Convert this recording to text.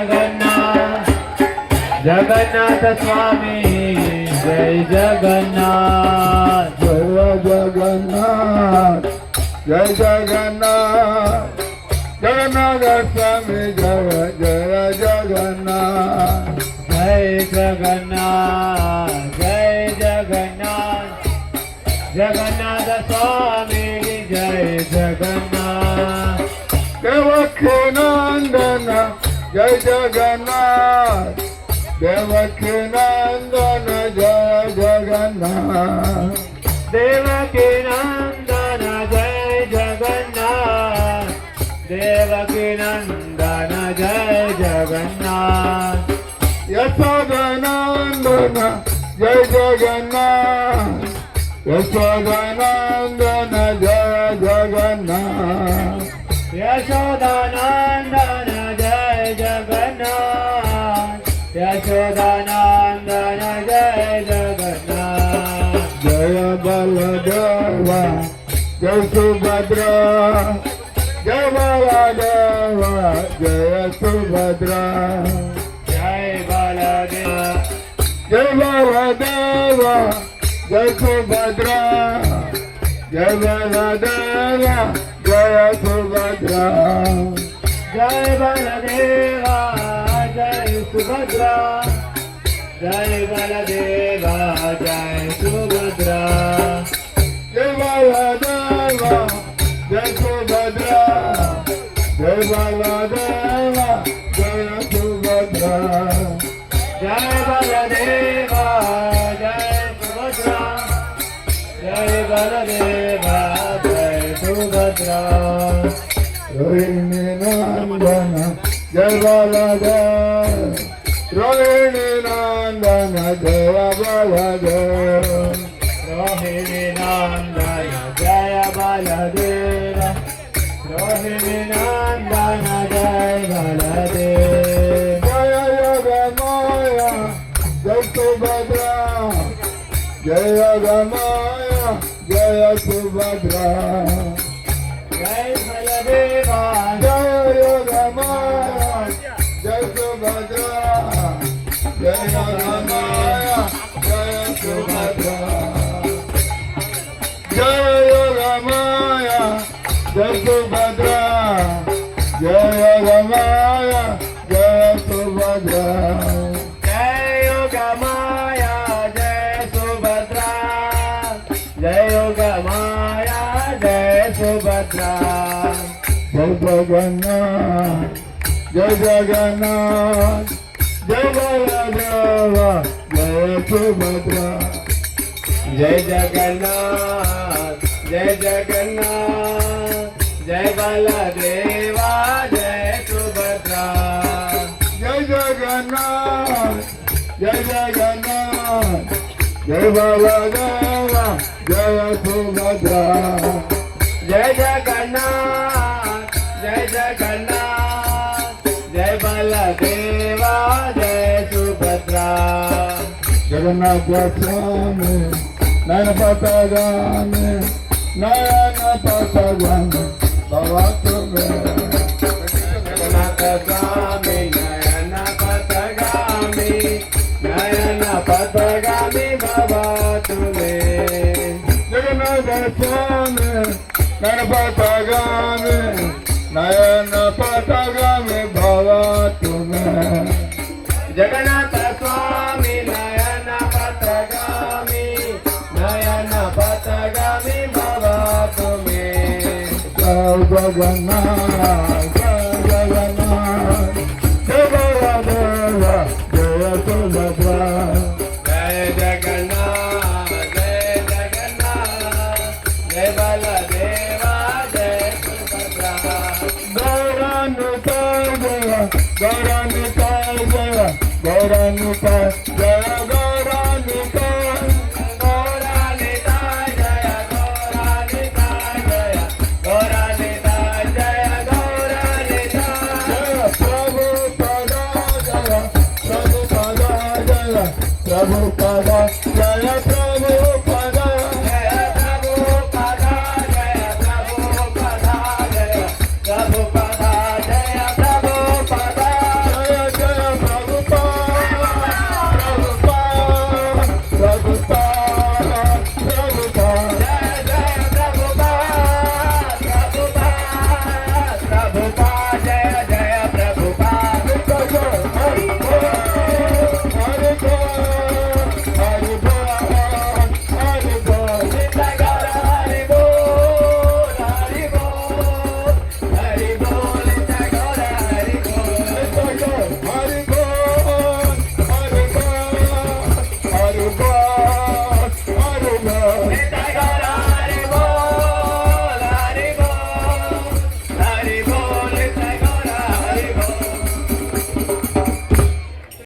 जगन्नाथ जगन्नाथ स्वामी जय जगन्नाथ जय जगन्नाथ जय जगन्नाथ जगन्नाथ स्वामी जय जय जगन्नाथ जय जगन्नाथ जय जगन्नाथ जगन्नाथ स्वामी जय जगन्नाथ देवकी नंदन जय जगन्नाथ देवकी नंदन जय जगन्नाथ देवकी नंदन जय जगन्नाथ देवकी नंदन जय जगन्नाथ यशोदानंदन जय जगन्नाथ यशोदानंदन जय जगन्नाथ यशोदानंदन जय जगन्नाथ यशोदानंदन जय जगन्नाथ जय बलदेवा जय सुभद्रा जय बलदेवा जय सुभद्रा जय बलदेव जय बलदेवा जय सुभद्रा जय बलदेवा जय सुभद्रा जय बलदेवा जय सुभद्रा जय बलदेवा जय सुभद्रा जय बलदेवा जय सुभद्रा जय बलदेवा जय सुभद्रा जय बलदेवा जय सुभद्रा जय बलदेवा जय सुभद्रा रोहिणी नंदन जय बलदेव रोहिणी नंदन जय बलदेव रोहिणी नंदन जय बलदेव रोहिणी नंदन जय बलदेव जय योगमाया जय सुभद्रा जय योगमाया जय सुभद्रा जय बलदेवा जय योगमाया जय सुभद्रा जय योगमाया जय सुभद्रा जय योगमाया जय सुभद्रा जय योगमाया जय सुभद्रा जय योगमाया जय सुभद्रा जय योगमाया जय सुभद्रा जय जगन्नाथ जय जगन्नाथ जय बलदेवा जय सुभद्रा जय जगन्नाथ जय जगन्नाथ जय बलदेवा जय सुभद्रा जय जगन्नाथ जय जगन्नाथ जय बलदेवा जय सुभद्रा जय जगन्नाथ जय जगन्नाथ जय बलदेवा जय सुभद्रा जगन्नाथ स्वामी नयन पतगामी नयन पतगामी बाबा तुम्हें जगन्नाथ स्वामी नयन पथगामी नयन पथगामी बाबा तुम्हें जगन्नाथ स्वामी नयन पतगामी नयन पतगामी बाबा तुम्हें जगन्नाथ स्वामी नयन पथगामी नयन पथगामी बाबा तुम्हें जय जगन्नाथ जय जगन्नाथ जय बलदेवा जय सुभद्रा जय जगन्नाथ जय जगन्नाथ जय बलदेवा जय सुभद्रा गौरान्विताय जय गौरान्विताय जय गौरान्विताय जय गौरान्विताय गौरानिताय जय गौरानिताय जय गौरानिताय जय गौरानिताय जय प्रभु पदा जय प्रभु पदा जय प्रभु पदा